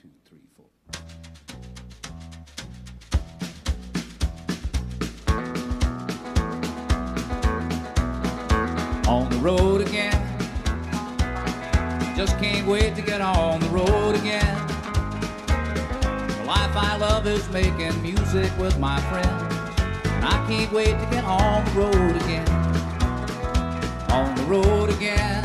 2, 3, 4. On the road again. Just can't wait to get on the road again. The life I love is making music with my friends. And I can't wait to get on the road again. On the road again.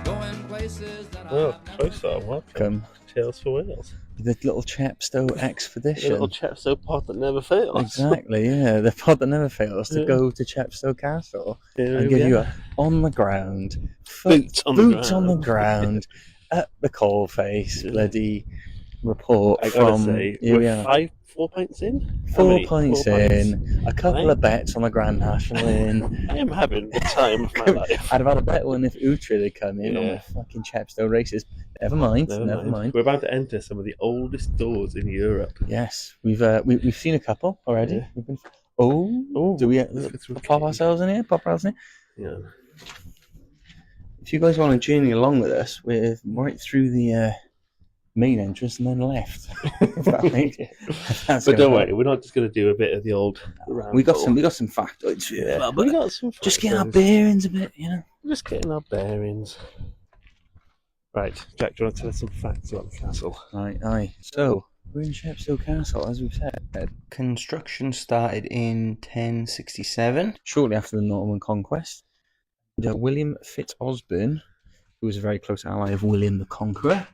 Going places that Oh, I've closer. Welcome to Tales for Wales. The little Chepstow expedition. The little Chepstow pod that never fails. Exactly, yeah. The pod that never fails to go to Chepstow Castle and give you a on the ground, boots on the ground, at the coalface, bloody report I gotta from. say, Here we we're are. 4 pints in. 4 pints in, a couple of bets on the Grand National in. I am having the time of my life. I'd have had a better one if Uhtred had come in on the fucking Chepstow races. Never mind. We're about to enter some of the oldest doors in Europe. Yes, we've seen a couple already. Yeah. We've been. Do we pop ourselves in here? Pop ourselves in here? Yeah. If you guys want to journey along with us, we're right through the main entrance and then left. But don't worry, we're not just going to do a bit of the old. We got some factoids for you. Yeah, we got some. Just get our bearings a bit, you know. Just getting our bearings. Right, Jack, do you want to tell us some facts about the castle? Aye. So, we're in Chepstow Castle, as we've said. Construction started in 1067. Shortly after the Norman conquest. William Fitz-Osbern, who was a very close ally of William the Conqueror.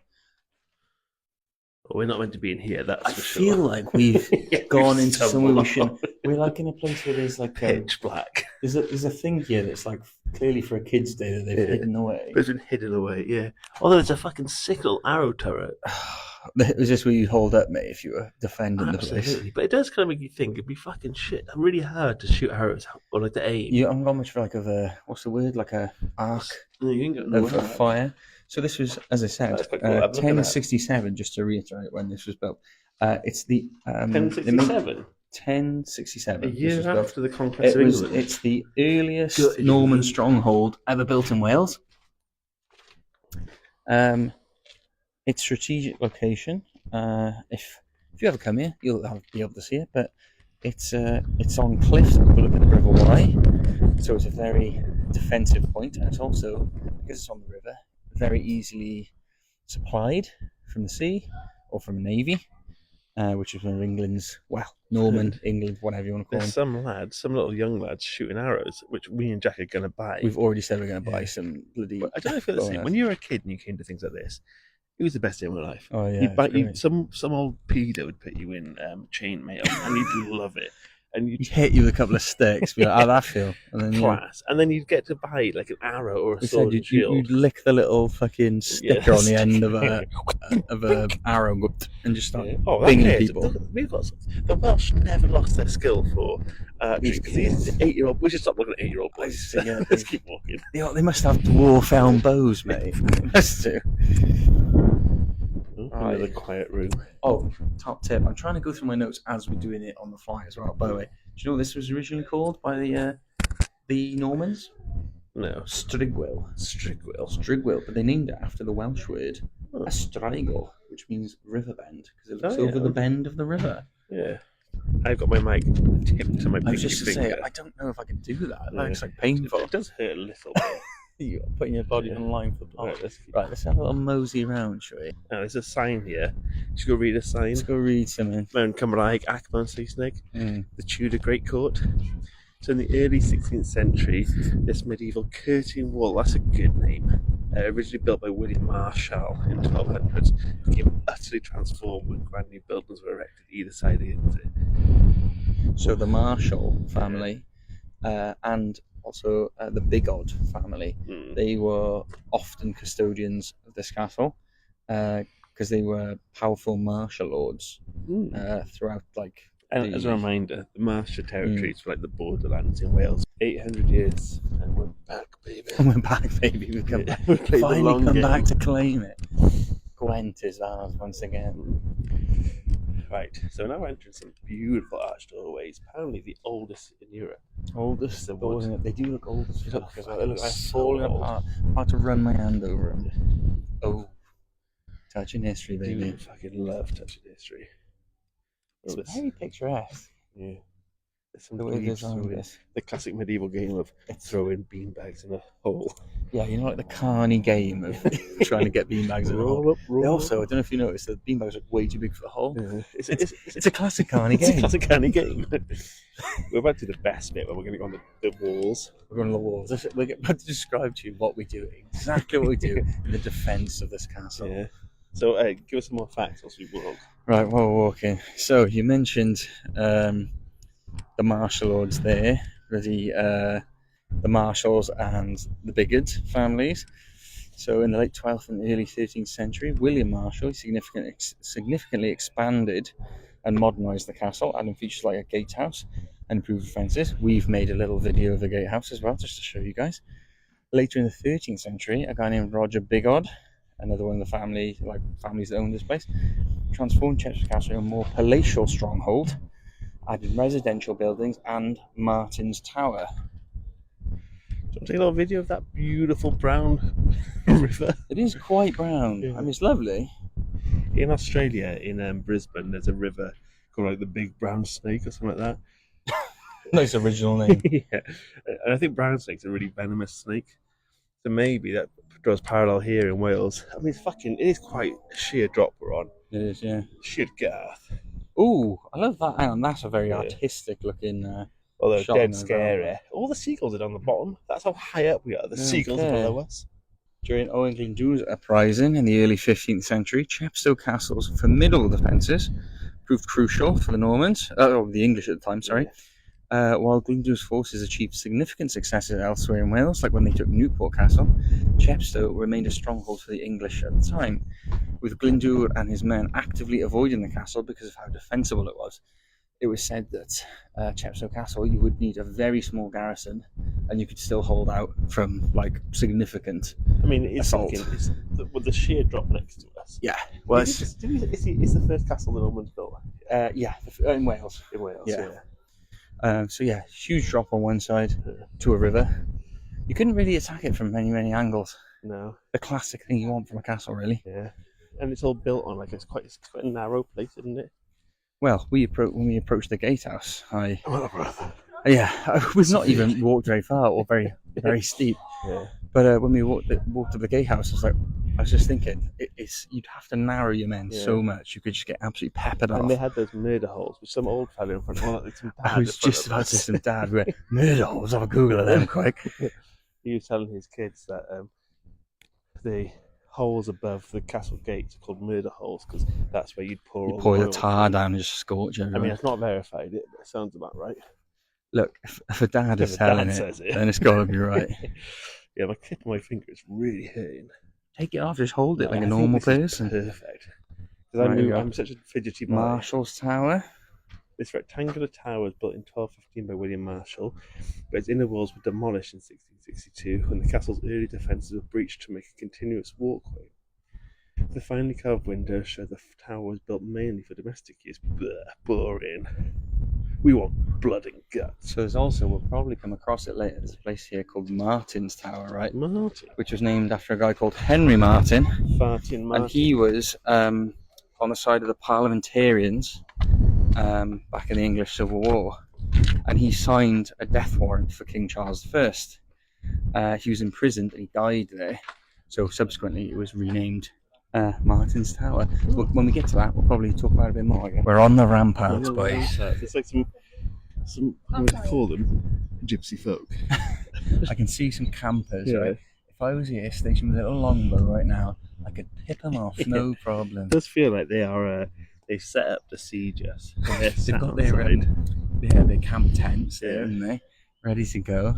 Well, we're not meant to be in here, that's I for feel sure. like we've gone into somewhere we shouldn't. We're like in a place where there's like Pitch black. There's a thing here that's like clearly for a kid's day that they've hidden away. It's been hidden away, yeah. Although it's a fucking sickle arrow turret. Is this where you hold up, mate, if you were defending the place? Absolutely. But it does kind of make you think it'd be fucking shit. Really hard to shoot arrows or like to aim. You haven't got much like of a what's the word? Like a arc No, you ain't got no of fire. So this was, as I said, That's quite cool. I'm looking at 1067. Just to reiterate when this was built. It's the 1067. 1067. A year This was built. after the conquest of England. It's the earliest Norman stronghold ever built in Wales. Its strategic location. If you ever come here, you'll be able to see it. But it's on cliffs overlooking the River Wye, so it's a very defensive point, and it's also, because it's on the river, very easily supplied from the sea or from the navy, which is one of England's, Norman, England, whatever you want to call There's them. some little young lads shooting arrows, which me and Jack are going to buy. We've already said we're going to buy some bloody. But I don't know if you're the same. When you were a kid and you came to things like this, it was the best day of my life. Oh yeah, some old pedo would put you in chainmail, and you'd love it. And you'd hit you with a couple of sticks. Be like, how'd that feel? And then class. And then you'd get to buy like an arrow or a sword and shield. You'd lick the little fucking sticker on the end of a arrow and just start binging people. The Welsh never lost their skill for archery because these 8-year-old. We should stop looking at 8-year-old boys. Let's keep walking. They must have dwarf-elm bows, mate. Must do. Another quiet room. Oh, top tip. I'm trying to go through my notes as we're doing it on the fly as well. By the way, do you know what this was originally called by the Normans? No. Strigwyl, but they named it after the Welsh word astraigl, which means river bend, because it looks over the bend of the river. Yeah. I've got my mic tipped to my pinky finger. I was just to say, I don't know if I can do that. That looks like painful. It does hurt a little bit. You're putting your body on line for the plot. Right, let's have a little mosey around, shall we? Now, there's a sign here. Should we go read a sign? Let's go read something. Mewn Cymraeg ac mewn Saesneg, the Tudor Great Court. So in the early 16th century, this medieval curtain wall, that's a good name, originally built by William Marshall in 1200s, became utterly transformed when brand new buildings were erected either side of it. So the Marshall family and also the Bigod family, they were often custodians of this castle because they were powerful martial lords throughout, like. And as a reminder, the Marshall territories were like the borderlands in Wales. 800 years, and we're back, baby. We've come back. Finally come back to claim it. Gwent is ours once again. Right, so now we're entering some beautiful arched doorways, apparently the oldest in Europe. Oldest doors, they do look old as fuck. They look like so falling apart. I'm about to run my hand over them. Oh. Touching history, I baby. do fucking love touching history. It's Oh, this, very picturesque. yeah. There's some The way they dweebs designed throwing this. the classic medieval game of throwing beanbags in a hole. Yeah, you know, like the carny game of trying to get beanbags in a hole. Roll up, roll They up. also, I don't know if you noticed, the beanbags are way too big for the hole. Yeah. It's a classic carny It's a game. classic kind of game. We're about to do the best bit where we're going to go on the walls. We're going on the walls. We're about to describe to you what we do, exactly what we do in the defence of this castle. Yeah. So give us some more facts as we walk. Right, while we're walking. So you mentioned the martial lords there, the Marshals and the Bigod families. So in the late 12th and early 13th century, William Marshal significantly expanded and modernised the castle, adding features like a gatehouse and improved defences. We've made a little video of the gatehouse as well, just to show you guys. Later in the 13th century, a guy named Roger Bigod, another one of the families that owned this place, transformed Chepstow Castle into a more palatial stronghold, added residential buildings and Martin's Tower. Do you want to take a little video of that beautiful brown river? It is quite brown. Yeah. I mean, it's lovely. In Australia, in Brisbane, there's a river called like the Big Brown Snake or something like that. Nice original name. Yeah. And I think brown snake's a really venomous snake. So maybe that draws parallel here in Wales. I mean, it is quite a sheer drop we're on. It is, yeah. Sheer Garth. Ooh, I love that. Hang on, that's a very Yeah. artistic looking. Although Shot dead in the scary. ground. All the seagulls are down the bottom. That's how high up we are. The seagulls are Okay. below us. During Owen Glyndwr's uprising in the early 15th century, Chepstow Castle's formidable defences proved crucial for the Normans, or the English at the time, sorry. While Glyndwr's forces achieved significant successes elsewhere in Wales, like when they took Newport Castle, Chepstow remained a stronghold for the English at the time, with Glyndwr and his men actively avoiding the castle because of how defensible it was. It was said that Chepstow Castle, you would need a very small garrison, and you could still hold out from like significant. I mean, it's assault. with the sheer drop next to us. Yeah, well, Is the first castle the Normans built? yeah, in Wales. In Wales, Yeah. So yeah, huge drop on one side to a river. You couldn't really attack it from many angles. No. The classic thing you want from a castle, really. Yeah. And it's all built on it's quite a narrow place, isn't it? Well, when we approached the gatehouse, Oh, brother. we've not even walked very far or very steep. Yeah. But when we walked to the gatehouse, I was just thinking, you'd have to narrow your men so much, you could just get absolutely peppered off. And they had those murder holes with some old fella in front of some dad. I was just about to say some dad with murder holes. Have a Google of them quick. He was telling his kids that the holes above the castle gates are called murder holes because that's where you'd pour The tar down and just scorch everywhere. I mean, it's not verified, but it sounds about right. Look, if a dad is If a telling dad it, says it. then it's got to be right. Yeah, my tip of my finger is really hurting. Take it off, just hold it like I a think normal this is person. Perfect. Because Right, you go. I'm such a fidgety boy. Marshall's Tower. This rectangular tower was built in 1215 by William Marshall, but its inner walls were demolished in 1662 when the castle's early defences were breached to make a continuous walkway. The finely carved windows show the tower was built mainly for domestic use. Blah, boring. We want blood and guts. So we'll probably come across it later. There's a place here called Martin's Tower, right? Martin. Which was named after a guy called Henry Martin. Martin. And he was on the side of the parliamentarians back in the English Civil War. And he signed a death warrant for King Charles I. He was imprisoned and he died there. So subsequently it was renamed Martin's Tower. When we get to that, we'll probably talk about it a bit more again. We're on the ramparts, boys. It's like some what do you call them? Gypsy folk. I can see some campers, Yeah. right? If I was here stationed with a little longbow right now, I could pick them off, no problem. It does feel like they are. They set up to siege us. They've got their camp tents there, haven't they? Ready to go.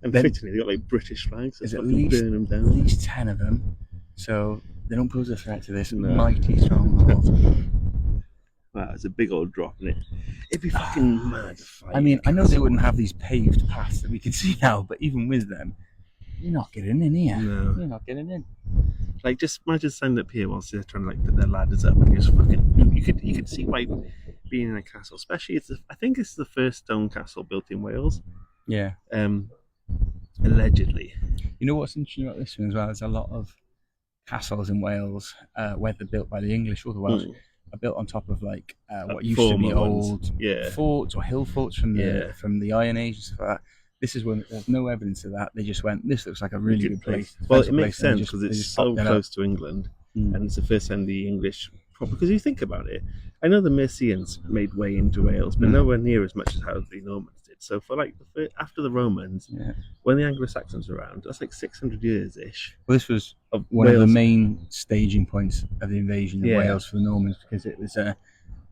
And Then- fittingly, they got like British flags. There's So at fucking least burn them at down. least 10 of them, so they don't pose a threat to this No. mighty stronghold. Wow, it's a big old drop in it. It'd be fucking mad to fight. I mean, I know they wouldn't have these paved paths that we can see now, but even with them, you're not getting in here. No. You're not getting in. Like, just imagine standing up here whilst they're trying to like put their ladders up, and you just fucking you could see why being in a castle, especially I think it's the first stone castle built in Wales. Yeah. Allegedly. You know what's interesting about this one as well? There's a lot of castles in Wales, whether built by the English or the Welsh, are built on top of like what used to be former ones. old Yeah. forts or hill forts from Yeah. the Iron Age and stuff like that. This is when there's no evidence of that. They just went, this looks like a really good place. Well, defensive it makes place, and they sense because they it's so popped it up. close to England, and it's the first time the English. Because you think about it, I know the Mercians made way into Wales, but nowhere near as much as how the Normans did. So for like after the Romans, when the Anglo-Saxons were around, that's like 600 years ish. Well, this was one of the main staging points of the invasion of Wales for the Normans, because it was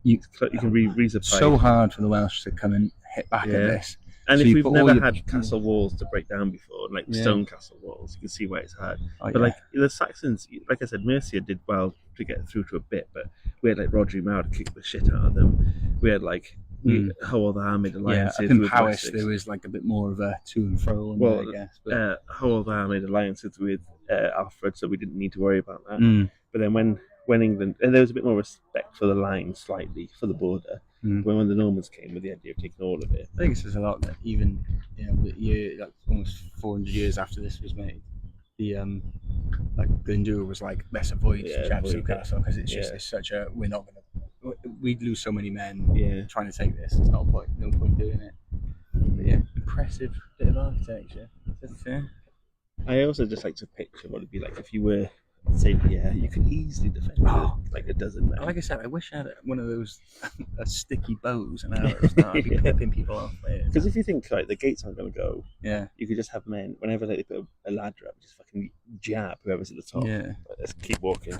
you can resupply. So hard for the Welsh to come and hit back at this. And so if we've never had castle walls to break down before, like stone castle walls, you can see why it's hard. But like the Saxons, like I said, Mercia did well to get through to a bit, but we had like Rodri Mauer to kick the shit out of them. We had like Howell made alliances. Yeah, I think Powys, there was like a bit more of a to and fro. I guess. But Howell made alliances with Alfred, so we didn't need to worry about that. But then when England, and there was a bit more respect for the line, slightly for the border. When the Normans came with the idea of taking all of it, I think it says a lot that even like almost 400 years after this was made, the like Glyndŵr was like, let's avoid Chepstow Castle because it's just it's such a we'd lose so many men trying to take this. It's no point doing it. But yeah, impressive bit of architecture. I also just like to picture what it'd be like if you were. Say, you can easily defend like a dozen men. Like I said, I wish I had one of those sticky bows and arrows. Now I'd be pipping people off. Because if you think like the gates aren't going to go, you could just have men whenever they put a ladder up, just fucking jab whoever's at the top. But let's keep walking.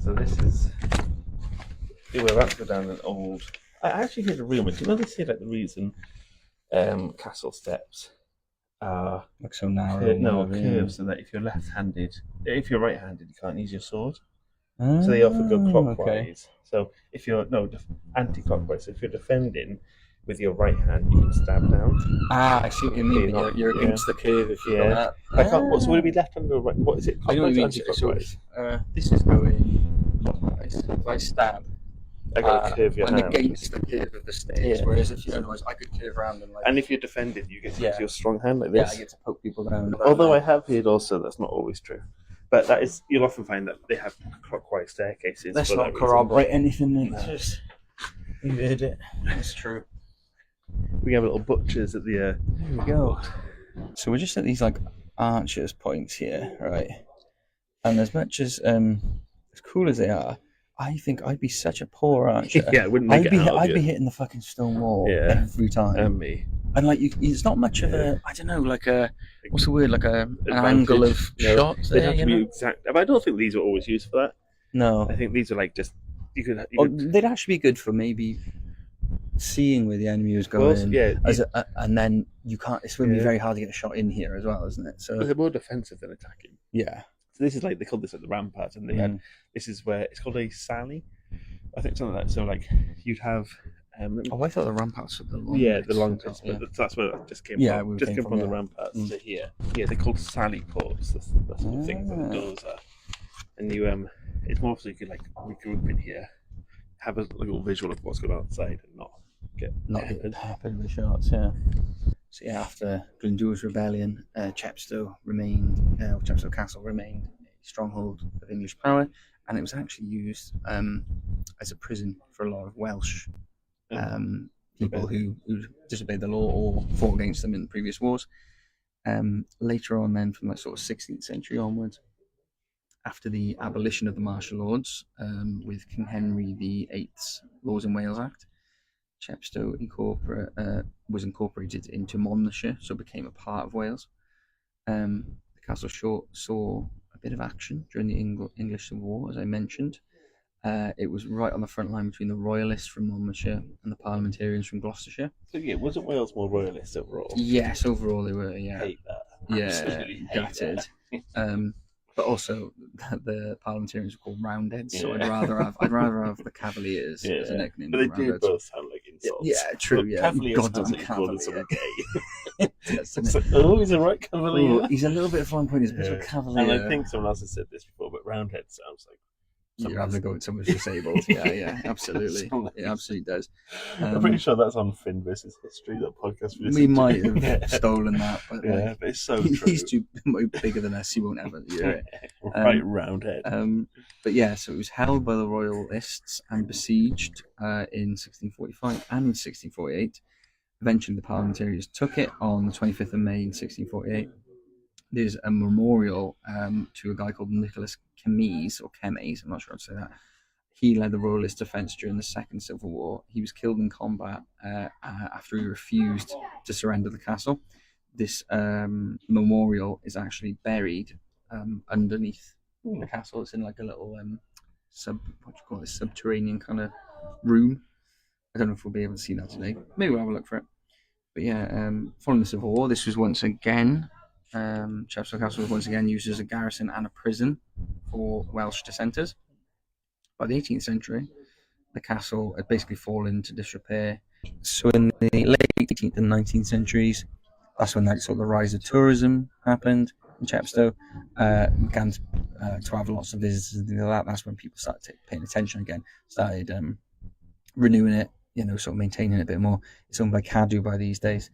So this is. We're about to go down an old. I actually heard a rumor. Do you know they say like the reason castle steps are like so narrow? Curved so that if you're left-handed, if you're right-handed, you can't use your sword. So they often go clockwise. Okay. So if you're anti-clockwise. So if you're defending with your right hand, you can stab down. I see what you mean. You're against the curve if you go that. I can't. So would it be left-handed or right? What is it? I know what you mean. So, this is going clockwise. If I stab. I got to curve your hand. Against the curve of the stairs. Whereas if I could curve around and like. And if you're defending, you get to use your strong hand like this. Yeah, I get to poke people down. Although I have heard also that's not always true, but that is you'll often find that they have clockwise staircases. Let's not corroborate anything. It's you heard it. It's true. We have little butchers at the. There we go. So we're just at these like archers points here, right? And as much as cool as they are. I think I'd be such a poor archer. I wouldn't make I'd be hitting the fucking stone wall every time. And me. And like, it's not much of a, I don't know, like a, what's the word, like an angle of shots. They'd have to be exact. But I don't think these were always used for that. No. I think these are like just, you could they'd actually be good for maybe seeing where the enemy was going. And then you can't, it's going to be very hard to get a shot in here as well, isn't it? So they're more defensive than attacking. Yeah. So this is like, they called this like the rampart, and they had, this is where, it's called a sally. I think something like that. So like, you'd have... I thought the ramparts were the long the long bits, but that's where that just came from. Just came from the ramparts to here. Yeah, they're called sally ports. That's the thing that the doors are. And you, it's more so you could like regroup in here, have a little visual of what's going on outside, and not get peppered with shots. Yeah. So yeah, after Glyndŵr's rebellion, Chepstow Castle remained a stronghold of English power, and it was actually used as a prison for a lot of Welsh people who disobeyed the law or fought against them in previous wars. Later on, then, from the sort of 16th century onwards, after the abolition of the martial lords with King Henry VIII's Laws in Wales Act, Chepstow was incorporated into Monmouthshire, so became a part of Wales. The castle saw a bit of action during the English Civil War, as I mentioned. It was right on the front line between the Royalists from Monmouthshire and the Parliamentarians from Gloucestershire. So yeah, wasn't Wales more Royalist overall? Yes, overall they were. Yeah, hate that. Yeah, gutted. But also the Parliamentarians were called Roundheads, so I'd rather have the Cavaliers as a nickname. But they do both sound like insults. Yeah, true. But Cavaliers goddamn Cavalier. Someone gay. He's a right Cavalier. He's a little bit flying point. He's a bit of a Cavalier. And I think someone else has said this before, but Roundhead sounds like You're having to go with someone who's disabled. Yeah, absolutely. It absolutely does. I'm pretty sure that's on Finn versus History, that podcast we might have stolen that, but yeah, but it's so true. He's too bigger than us. He won't ever hear it. Right round head. But yeah, so it was held by the royalists and besieged in 1645 and 1648. Eventually, the parliamentarians took it on the 25th of May in 1648. There's a memorial to a guy called Nicholas Chemes, or Chemes, I'm not sure how to say that. He led the royalist defence during the Second Civil War. He was killed in combat after he refused to surrender the castle. This memorial is actually buried underneath the castle. It's in like a little subterranean kind of room. I don't know if we'll be able to see that today. Maybe we'll have a look for it. But yeah, following the Civil War, this was once again, Chepstow Castle was once again used as a garrison and a prison for Welsh dissenters. By the 18th century, the castle had basically fallen into disrepair. So in the late 18th and 19th centuries, that's when the rise of tourism happened in Chepstow. Began to have lots of visitors and things like that. That's when people started paying attention again, started renewing it, sort of maintaining it a bit more. It's owned by Cadw by these days.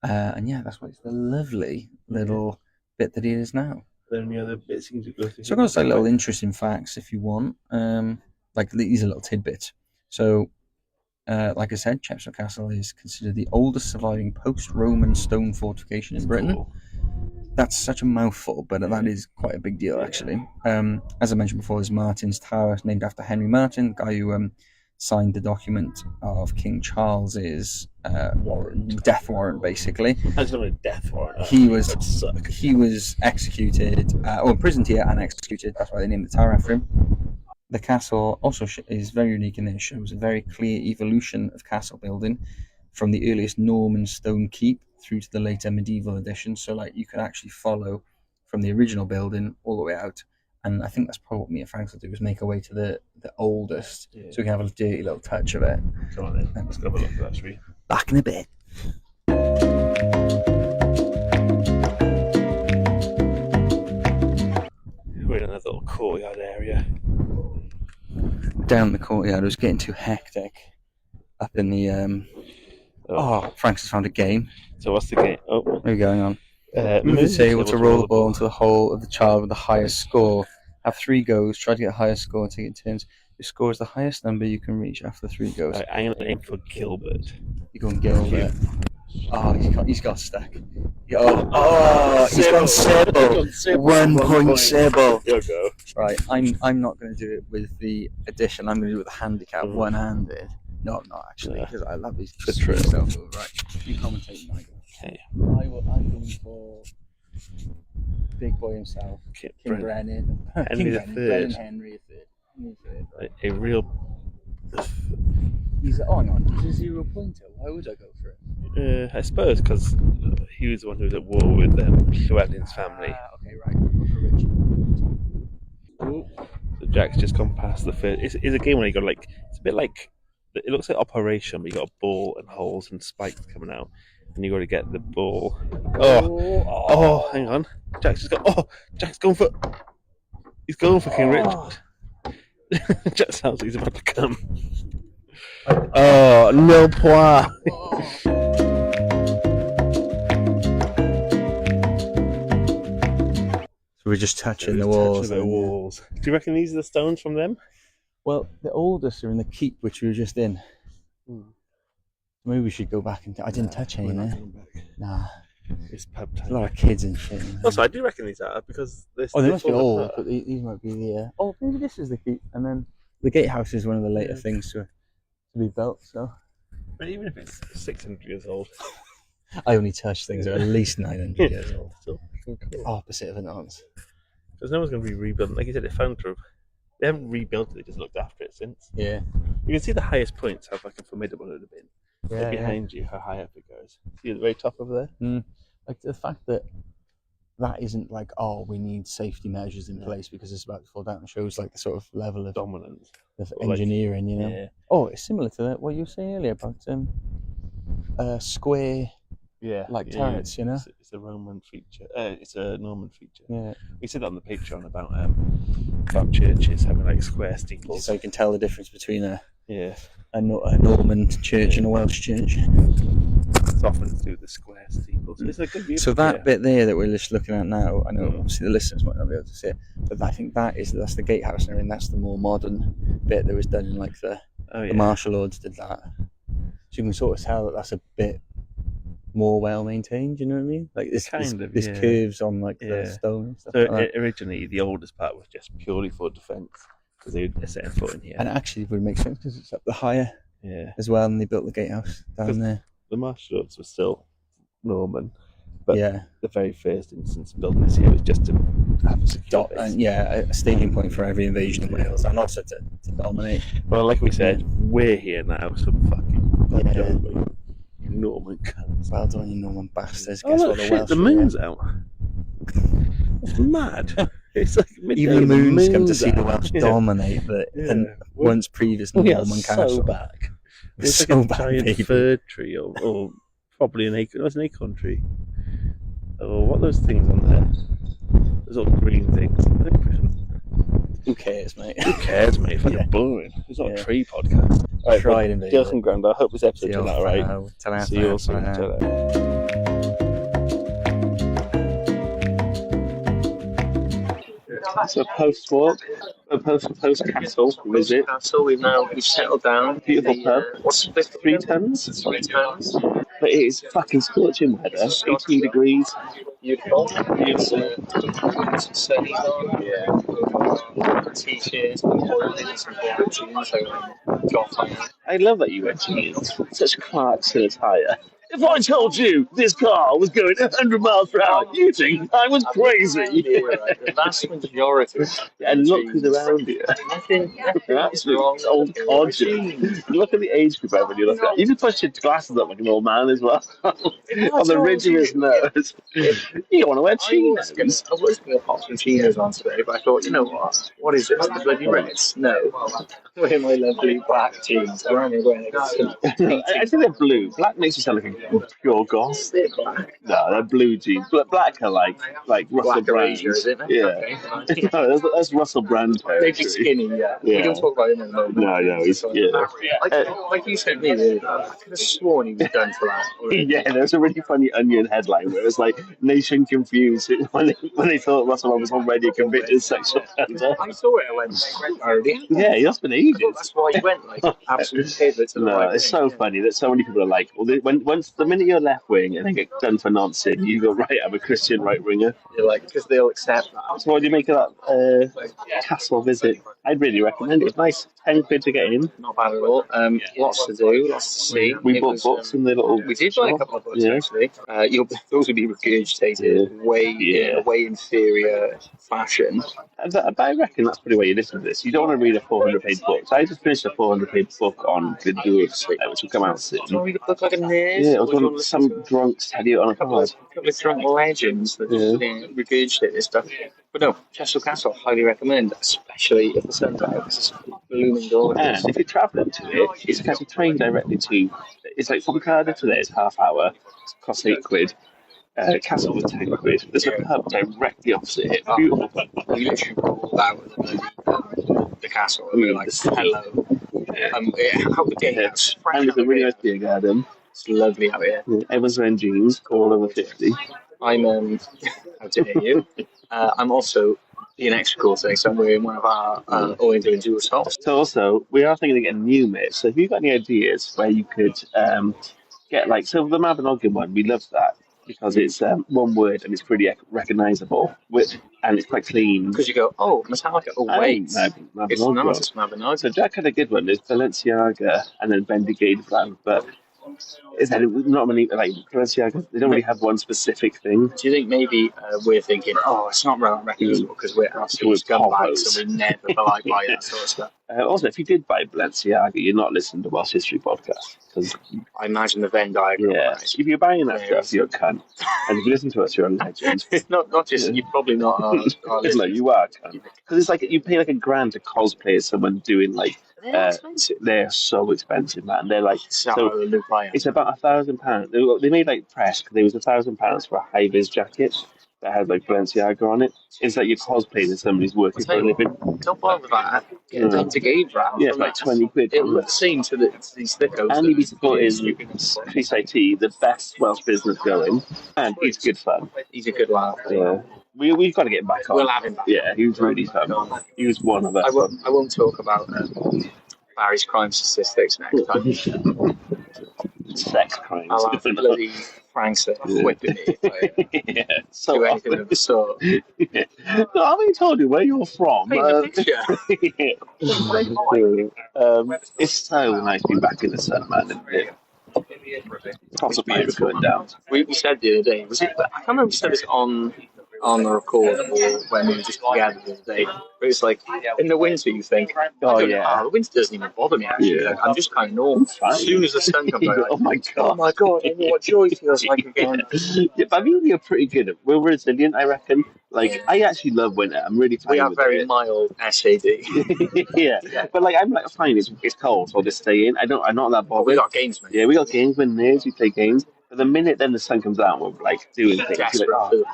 And yeah, that's why it's the lovely little bit that it is now. Are there any other bits you can go through? So I've got some little interesting facts if you want. Like these are little tidbits. So, like I said, Chepstow Castle is considered the oldest surviving post-Roman stone fortification in Britain. Cool. That's such a mouthful, but that is quite a big deal, actually. As I mentioned before, there's Martin's Tower, named after Henry Martin, the guy who signed the document of King Charles's death warrant, basically. That's not a death warrant. He was executed, or imprisoned here and executed. That's why they named the tower after him. The castle also is very unique in that it shows a very clear evolution of castle building from the earliest Norman stone keep through to the later medieval edition. So, like, you could actually follow from the original building all the way out. And I think that's probably what me and Frank will do, is make our way to the oldest, so we can have a dirty little touch of it. Come on then, let's go have a look at that, shall we? Back in a bit. We're in another little courtyard area. Down the courtyard, it was getting too hectic. Up in the Frank's has found a game. So what's the game? Oh, what are we going on? Move the table to roll the ball into the hole of the child with the highest score. Have 3 goes. Try to get a higher score and take it in turns. Your score is the highest number you can reach after 3 goes. Right, I'm going to aim for Gilbert. You're going Gilbert. Oh, he's got stuck. He's gone Sybil. 1 point Sybil. You'll go. Right, I'm not going to do it with the addition. I'm going to do it with the handicap, one-handed. No, I'm not actually, because I love these. The trick. Right, you commentate, Michael. Okay. I'm going for big boy himself, King Brennan. Henry III. Brennan Henry III. A real. He's a 0 pointer. Why would I go for it? I suppose because he was the one who was at war with Llewellyn's family. Okay, right. So Jack's just gone past the first. It's a game where you got it's a bit like, it looks like Operation, but you got a ball and holes and spikes coming out, and you got to get the ball. Oh, hang on. Jack's going for. He's going for King Richard. Jack sounds like he's about to come. Oh, nil point. So we're just touching the walls. Do you reckon these are the stones from them? Well, the oldest are in the keep, which we were just in. Maybe we should go back and... I didn't touch any there. Nah. It's pub time. There's a lot of kids and shit. Also, I do reckon these are, because they must be old, but these might be the... maybe this is the keep. And then the gatehouse is one of the later things to be built, so... But even if it's 600 years old... I only touch things that are at least 900 years old. Still cool. Opposite of an aunt. Because no one's going to be rebuilding. Like you said, they haven't rebuilt it, they just looked after it since. Yeah. You can see the highest points, how fucking formidable it would have been. Yeah, behind you, how high up it goes. See at the very top over there? Like the fact that isn't like, we need safety measures in place because it's about to fall down. It shows like the sort of level of dominance of engineering, you know. Yeah. Oh, it's similar to what you were saying earlier about square like turrets, you know. It's a Roman feature. It's a Norman feature. Yeah. We said that on the Patreon about churches having like square steeples. So you can tell the difference between a Norman church and a Welsh church. It's often through the square steeples. It's a good view. So that bit there that we're just looking at now, I know obviously the listeners might not be able to see it, but I think that's the gatehouse and everything. That's the more modern bit that was done in like the martial lords did that. So you can sort of tell that that's a bit more well maintained. You know what I mean? Like this curves on like the stone and stuff. So originally the oldest part was just purely for defence because they were setting foot in here. And actually it would make sense because it's up the higher as well, and they built the gatehouse down there. The martial lords were still Norman, but the very first instance building this here was just to have a secure base. A staging point for every invasion of Wales, and also to dominate. Well, like we said, we're here now, so fucking Norman cunts. Well done, you Norman bastards. Guess what the Welsh the moon's out. It's mad. It's like even the moon's come to see the Welsh dominate the once previous Norman castle. So back. It's so like a giant fir tree, or probably an acorn tree. Oh, what are those things on there? Those little green things. Who cares, mate? Who cares, mate? Fucking boring. It's not a tree podcast. Right, tried and Girls and Grandad, I hope this episode turned out right. See you all soon. So post walk, post castle visit. Castle, we've settled down. Beautiful pub. What's the 3 tons? 3 tons. But it is fucking scorching weather. 18 degrees. Beautiful. Sunny on. Yeah. T-shirts, I love that you wear jeans. Such Clarkson attire. If I told you this car was going 100 miles per hour, you think I was crazy. The vast majority. And look who's around you. Nothing absolute old codger. Look at the age group when you look at it. You can push your glasses up like an old man as well. On the ridge of his nose. You don't want to wear chinos. I was going to pop some chinos on today, but I thought, you know what? What is it? The bloody reds? No. I'm wearing my lovely black jeans. I'm only wearing I think they're blue. Black makes you sound like a pure goth. No, they're blue jeans. Black are like Russell Brand. Is it? Yeah. Okay. No, that's Russell Brand. They're skinny, We don't talk about him in the moment. No, he's like you said me, I could have sworn he was done for that. Yeah, there's a really funny Onion headline where it's like nation confused when they thought Russell Brand was already a convicted sexual offender. I saw it. I went already. Yeah, he's been ages. That's why he went like absolute favourite. No, it's so funny that so many people are like, well, once the minute you're left wing and they get done for nonsense, you go right. I'm a Christian right winger. You're like, because they'll accept that. So what do you make of that castle visit? I'd really recommend it. It's nice. £10 to get in. Not bad at all. Lots to do, lots to see. We bought books in the little. We did buy a couple of books actually. Those would be regurgitated way inferior fashion. But I reckon that's probably why you listen to this. You don't want to read a 400-page book. So I just finished a 400-page book on the Dwarves, which will come out soon. Do you want to read a book like a nerd? Yeah, or do you want some drunks tell you on a card? A couple of drunk legends that regurgitate this stuff. But no, Chepstow Castle, highly recommend, especially if the sun's out. It's blooming gorgeous. And if you're travelling to it, it's catch a train directly to. It's like from Cardiff to there, it's half hour. It costs £8. Castle was £10. There's a pub directly opposite it. Beautiful pub. We literally rolled out of the castle. We were like, hello. How the gatehouse. And there's a really nice beer garden. It's lovely out here. Everyone's wearing jeans, all over 50. I'm, how dare you? I'm also being extra cool today, so I'm wearing one of our all individual socks. So also, we are thinking of getting new mitts. So if you've got any ideas where you could get like, so the Mabinogion one, we love that because it's one word and it's pretty recognisable and it's quite clean. Because you go, oh, Metallica, oh wait, it's not just Mabinogion. So Jack had a good one. There's Balenciaga and then Bendigade brand, but is that not many like Balenciaga? They don't really have one specific thing. Do you think maybe we're thinking, oh, it's not recognizable because we're absolute scumbags, so we never buy that sort of stuff. Also, if you did buy Balenciaga, you're not listening to Welsh History Podcast because I imagine the Venn diagram. Yeah, if you're buying that stuff, you're a cunt, and if you listen to us, you're a legend. It's not just you're probably not our No, you are a cunt because it's like you pay like £1,000 to cosplay as someone doing like They're expensive. They're so expensive, man. They're like So it's about £1,000. They made like press because it was £1,000 for a high vis jacket that had like Balenciaga on it. It's like you're cosplaying as somebody's working for a living. Don't bother with that. Get a Ventigate wrap. Yeah, it's like 20 quid. It'll look the same to these thickos. And you'd be supporting Chris IT, the best Welsh business going, and he's good fun. He's a good lad. Yeah. We've got to get him back on. We'll have him back. Yeah, he was really fun. He was one of us. I won't talk about Barry's crime statistics next time. Sex crimes. I'll have bloody Franks whipping me if I yeah, so do anything of the sort. Yeah. No, I haven't told you where you're from. It's so nice being back in the sun, man. Isn't it? Lots of fires going down. We said the other day, I can't remember if we said this on the record or when we were just together the other day, but it's like in the winter you think, the winter doesn't even bother me actually. Yeah. Like, I'm just kind of normal. As soon as the sun comes out, oh my god, I know what joy feels like again. Yeah, but I mean, you're pretty good. We're resilient, I reckon. Like, I actually love winter. I'm really fine. We have very mild SAD. yeah, but like I'm like fine. It's cold, so I'll just stay in. I'm not that bothered. We got games, man. Yeah, we got games. When nears, we play games. But the minute then the sun comes out, we're like doing things. Like,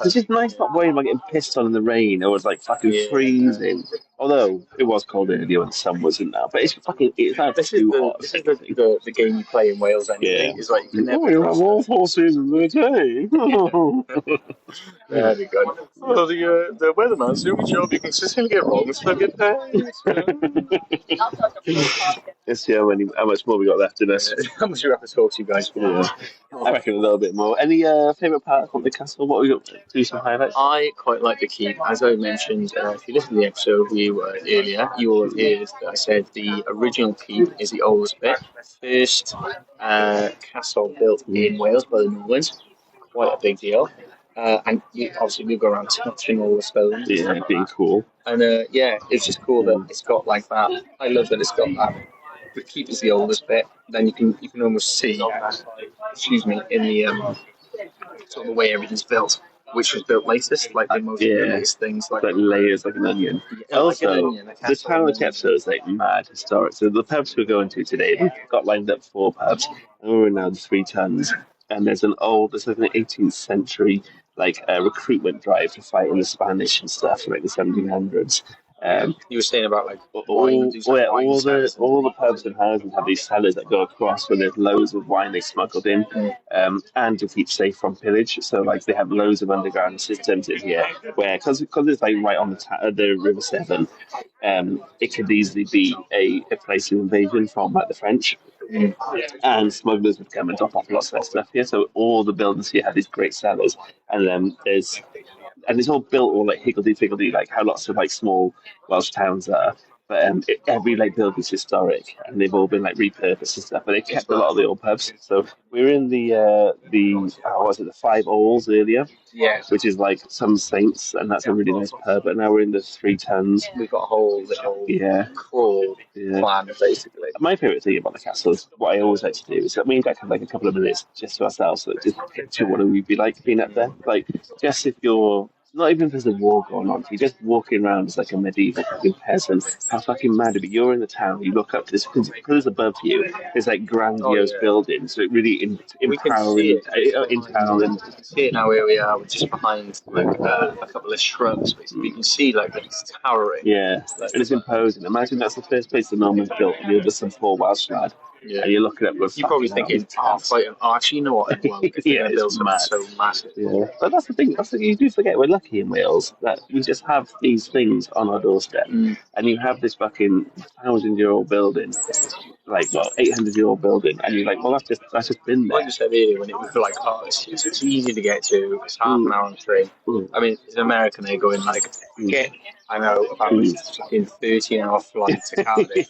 it's just nice not worrying about getting pissed on in the rain or it's like fucking freezing. Although it was cold earlier when the sun wasn't out, but it's not too hot. This is the game you play in Wales anyway. Yeah. It's like you can never. You have all 4 seasons in a day. Very good. Oh, the weatherman's the only job you consistently get wrong is to get paid. Let's see how much more we got left in us. How much do we have to talk to you guys for? Yeah. I reckon a little bit more. Any favourite part of the castle? What we got to do some highlights? I quite like the keep. As I mentioned, if you listen to the episode earlier, you will have heard that I said the original keep is the oldest bit. First castle built in Wales by the Normans. Quite a big deal. And obviously we go around touching all the stones. Yeah, being cool. And it's just cool that it's got like that. I love that it's got that. The keep is the oldest bit. Then you can almost see, in the sort of the way everything's built, which was built latest, like the most latest things, like layers, like an onion. Yeah, also, like an onion, the town of Chepstow is like mad historic. So the pubs we're going to today, we've got lined up 4 pubs, and we're now the 3 tons. And there's like an 18th century recruitment drive to fight in the Spanish and stuff, like the 1700s. You were saying about like all the pubs and houses have these cellars that go across where there's loads of wine they smuggled in, and to keep safe from pillage. So like they have loads of underground systems in here where because it's like right on the River Severn, it could easily be a place of invasion from like the French. And smugglers would come and drop off lots of their stuff here. So all the buildings here have these great cellars, and it's all built all like higgledy-piggledy, like how lots of like small Welsh towns are. But every like building's historic, and they've all been like repurposed and stuff. But they kept a lot of the old pubs. So we were in the 5 Owls earlier, which is like some saints, and that's a really nice pub. And now we're in the 3 tons. We've got a whole little crawl plan basically. My favourite thing about the castle is what I always like to do is that me and Beck have like a couple of minutes just to ourselves, so just picture what it would be like being up there. Like just if you're not even if there's a war going on, if you're just walking around as like a medieval fucking peasant, how fucking mad would it be? You're in the town, you look up to this, because above you, there's like grandiose buildings, so it really empowering. We can see it now where we are, we're just behind like a couple of shrubs, basically. You can see like it's towering. Yeah, and it's imposing. Imagine that's the first place the Normans built, and you're just some poor Welsh lad. Yeah. And you're looking at you're probably thinking, actually, you know what? It's so massive. Yeah. But that's the thing. You do forget we're lucky in Wales that we just have these things on our doorstep, and you have this fucking 1,000-year-old building, 800-year-old building, and you're like, well, that's just been there. Like you said earlier, when it was like, it's easy to get to. It's half an hour on the train. I mean, as an American, they're going like, about a fucking 13-hour flight to Cardiff.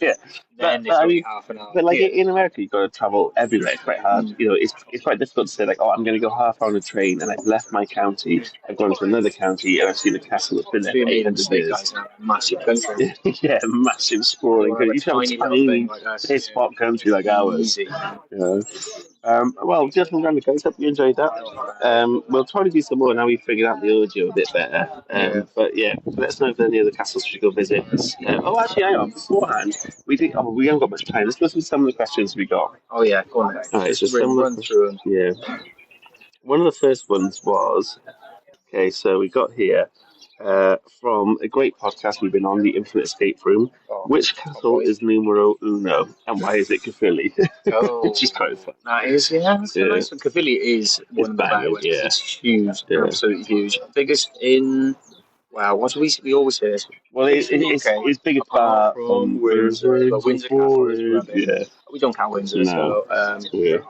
Then it's half an hour. But like in America, you've got to travel everywhere. It's quite hard. You know, it's quite difficult to say like, I'm going to go half hour on a train, and I've left my county, I've gone to another county, and I've seen the castle that's been there for 800 years. Massive country. Massive sprawling country. You have a tiny piss-pot country like ours. Yeah. Well, gentlemen, around the coast, hope you enjoyed that. We'll try to do some more now we've figured out the audio a bit better. But yeah, let us know if there are any other castles we should go visit. Actually, hang on. Beforehand, we haven't got much time. Let's go through some of the questions we got. Oh yeah, go on then. All right, so some run through them. Yeah. One of the first ones was, okay, so we got here from a great podcast we've been on, The Infinite Escape Room. Which castle is numero uno, and why is it Caerphilly? Which is quite fun. That is, it's a nice one. Caerphilly is one of the better ones. Yeah. It's huge, absolutely huge. Biggest in, wow, what do we always say this? Well, it's biggest apart from Windsor. But Windsor Castle is rubbish. Yeah. We don't count Windsor, so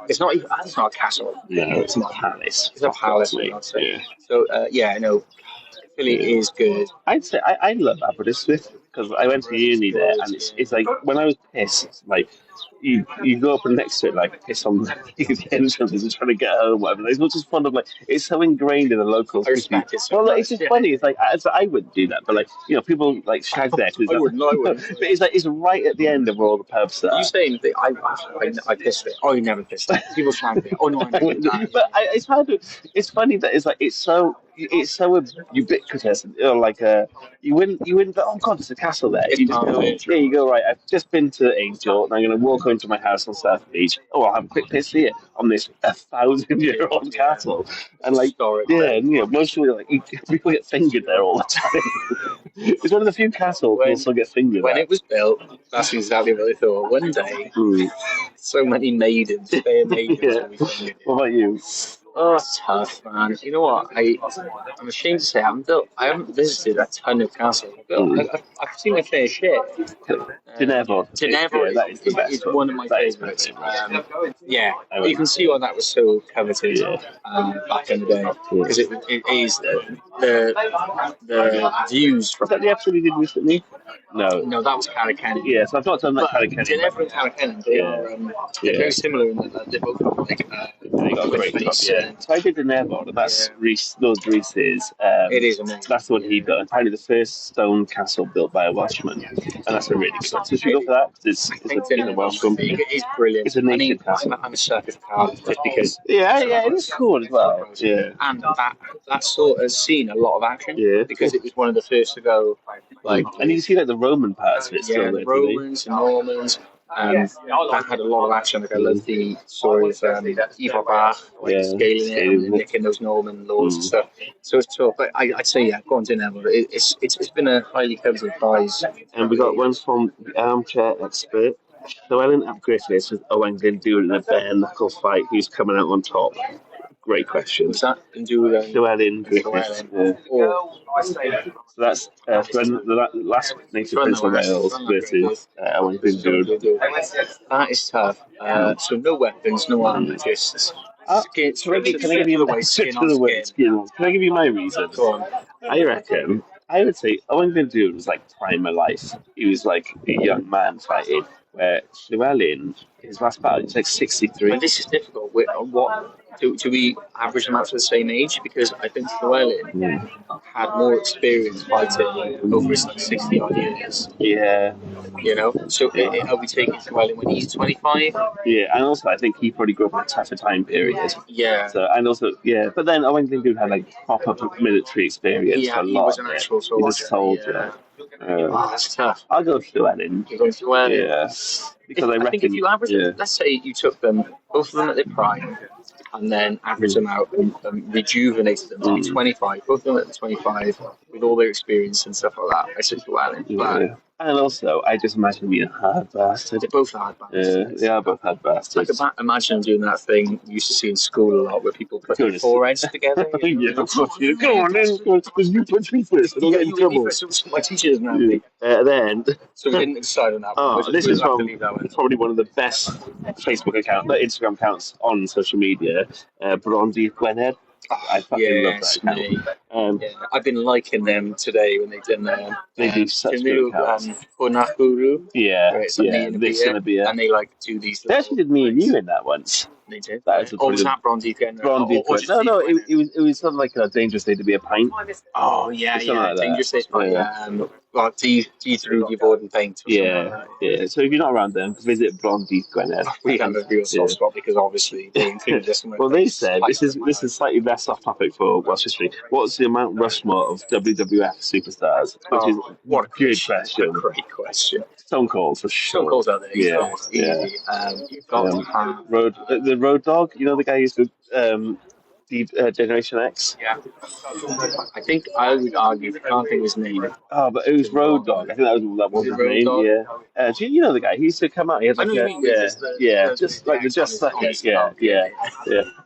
it's not even, it's not a castle. No, it's a palace. It's a palace, I'd say. Yeah. So, no, Caerphilly is good. I'd say I love Aberystwyth because I went to uni there, and it's like when I was pissed, like you go up and next to it, like piss on the entrances and trying to get home, whatever. It's not just fun of like it's so ingrained in the local. I respect it. Well, it's just funny. It's like I wouldn't do that, but like people like shag there. I wouldn't. But it's like it's right at the end of where all the pubs are. You saying that I pissed it? I never pissed it. People shag there. Oh no, I never did that. But it's hard to. It's funny that it's like it's so ubiquitous. You wouldn't. Oh God, there's a castle there. You just go, there you go. Right, I've just been to Angel, and I'm going to walk into my house on South Beach. Oh, I'll have a quick piss here on this 1,000-year-old castle, and like most people people get fingered there all the time. It's one of the few castles people still get fingered. When it was built, that's exactly what they thought. One day, so many maidens, fair maidens, will be fingered. What about you? Oh, it's tough, man. You know what? I'm ashamed to say I haven't visited a ton of castles. I've seen a fair share. Geneva. That is the best. It's one of my favourites. You can see why that was so coveted back in the day because it is the views. Was that the episode we did recently? No, that was Carrick-Kennen. Yeah, so I've not done that Carrick-Kennen. Geneva and Carrick-Kennen, they're very similar in that they both got like they got a great top, So I did Geneva, and that's those Reese's. It is amazing. That's the one he built. Apparently the first stone castle built by a Welshman, and that's a really good one. So should we go for that? It's a Welsh company. It is brilliant. It's a native castle. I'm a sucker for cards just because. It is cool as well. Yeah. And that sort has seen a lot of action. Yeah. Because it was one of the first to go. And you can see like the Roman parts of it still there. Romans and Normans. That had a lot of action. Like I love the story of Ivar Bach, scaling it and nicking those Norman lords and stuff. So it's tough. But I'd say go on to Neville. It's been a highly coveted prize. And we got ones from the armchair expert. Llewellyn ap Griffiths with Owain Glyndŵr in a bare knuckle fight. Who's coming out on top? Great question. Was that Glyndŵr? Llewellyn Griffiths. So that's the last native Prince of Wales versus Owain Glyndŵr. That is tough. So no weapons, no armor, just skin. Can I give you Can I give you my reason? Go on. I reckon I would say Owain Glyndŵr was like prime of life. He was like a young man fighting. Where Llewellyn, his last battle, he's like 63. And this is difficult. Do we average them out to the same age? Because I think Llewellyn had more experience fighting over his 60 odd years. Yeah. So are we taking Llewellyn when he's 25? Yeah, and also I think he probably grew up in a tougher time period. Yeah. So but then Owain Glyndŵr had like proper military experience for a lot. He was an actual soldier. He was a soldier. That's tough. I'll go Llewellyn. You're going Llewellyn? Yeah. Because I think if you average them, let's say you took them, both of them at their prime, and then average them out and rejuvenated them to 25, both of them at 25, with all their experience and stuff like that. I said Llewellyn. Yeah. And also, I just imagine being a hard bastard. They're both hard bastards. They are both hard bastards. I can imagine doing that thing you used to see in school a lot, where people put their foreheads together. Go on then, because you put me first. Don't get in trouble. My teacher doesn't have me. Then. So we didn't decide on that one. This is probably one of the best Instagram accounts on social media. Brondi Gwener. I fucking love that account. Yeah, I've been liking them today when they've done They do such great cars. Punahuru, Yeah, where it's like me and a this beer, and a beer. and they like do these. They actually did me and you in that once. They did. That is a Or was pretty that Bronze Gwen? Bronzy Or just No, it was sort of like a dangerous day to be a pint. Oh yeah, Something yeah. like that. Dangerous Days. Yeah. Well, do you through your board and paint? Or something like that? Yeah. So if you're not around them, visit Bronzy Gwynedd. We have a real soft spot because obviously they included this in my Well, they face. said this is slightly less off topic for Welsh history. What's the Mount Rushmore of WWF superstars? Which is what a good question. What a great question. Stone Cold for sure. Stone Cold's out there. Yeah, Easy. You've got to have the Road Dog. You know the guy who's with Generation X. Yeah. I think I would argue. I can't think of his name. Oh, but it was Road Dog. I think that was his name. Dog? Yeah. Do you know the guy? He used to come out. He had like just like the Just Seconds. Yeah.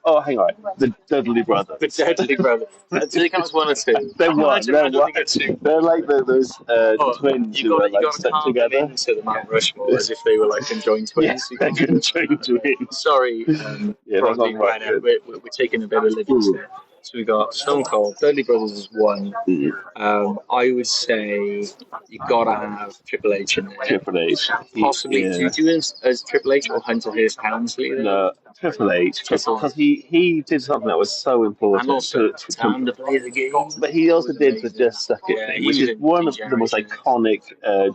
Oh, hang on. The Dudley Brothers. The Dudley Brothers. Do they count as one or two? They're one. They're two. They're like those twins who are like stuck together. Into the Mount Rushmore as if they were like conjoined twins. They're conjoined twins. Sorry, that's not right. We're taking a bit of liberty there. So we got Stone Cold, Dudley Brothers is one. I would say you gotta have Triple H in there. Triple H, possibly. Do you do as Triple H or Hunter Hearst Helmsley? No, Triple H, because he did something that was so important. And also time to play the game. But he also did the Just Suck It thing, which is one of the most iconic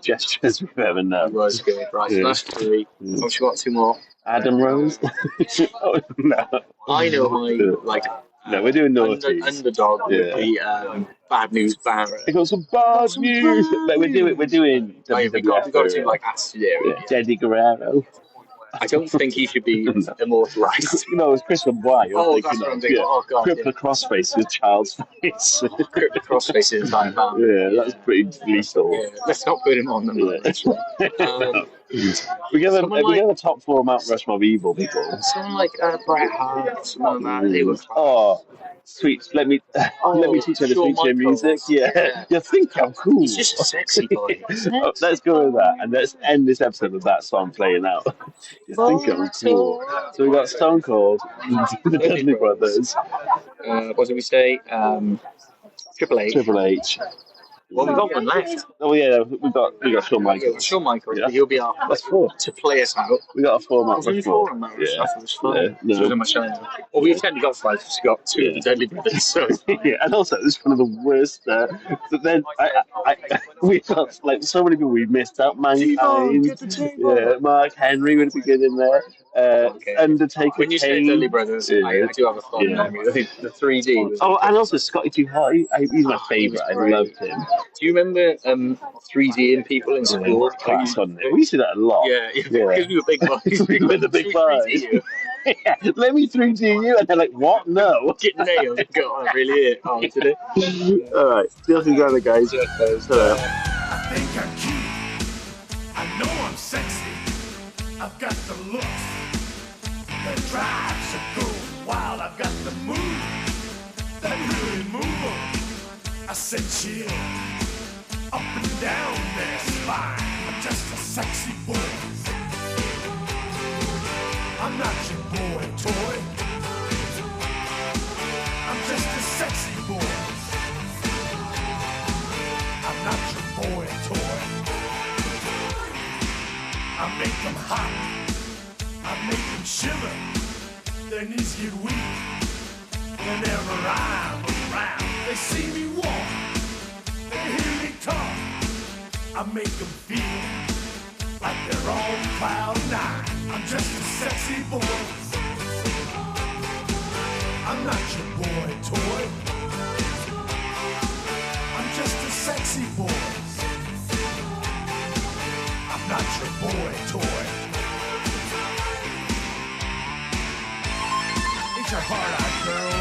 gestures we've ever known. It was good, right? So that's three. I've got two more. Adam Rose. Oh, no. I know my No, we're doing naughty. Underdog with the Bad News Barra. It got some bad news. But we're doing we've got to do like Acid Area. Eddie Guerrero. I don't think he should be immortalised. No, it was Chris Bois. Oh, that's what I'm thinking. Yeah. Oh, God. Crippler Crossface with Child's Face. Crippler Crossface is entire family. Yeah, that's pretty lethal. Yeah. Let's not put him on the line. We get a top 4 Mount Rushmore of evil people. Someone like Bret Hart, someone like that. They were sweet. Let me teach you how to feature music. Yeah. You think I'm cool. He's just a sexy boy. Let's go with that, and let's end this episode with that song playing out. You think I'm cool. So we got Stone Cold, the Dudley Brothers. What did we say? Triple H. Well, we've got one left. Oh yeah, we got Shawn Michaels. Shawn Michaels, he'll be our that's 4 to play us out. We got a 4 Mount Rushmore. Yeah, it was fun. Well, we've technically got 5. We've got 2 of the Dudley Brothers. So yeah, and also this is one of the worst. But then we got like so many people we missed out. Mankind, Mark Henry would be good in there. Undertaker. When you say Dudley Brothers, I do have a fond memory. I think the 3D was. Oh, and also Scotty Too Hot. He's my favourite. I loved him. Do you remember 3D in people in school? Class, wasn't it? We used to do that a lot. Yeah. Because we were big boys. We were the big boys. Yeah, let me 3D you, and they're like, what? No. Get nailed. Go on, really it. Oh, did it? All right. See you together, guys. Hello. I think I'm cute. I know I'm sexy. I've got the looks. The drives are going wild. I've got the move. That really move 'em. I said chill. Up and down their spine. I'm just a sexy boy. I'm not your boy toy. I'm just a sexy boy. I'm not your boy toy. I make them hot. I make them shiver. Their knees get weak. Whenever I'm around, they see me walk. They hear me talk. I make them feel like they're on cloud 9. I'm just a sexy boy. I'm not your boy toy. I'm just a sexy boy. I'm not your boy toy. Ain't your heart out, girl?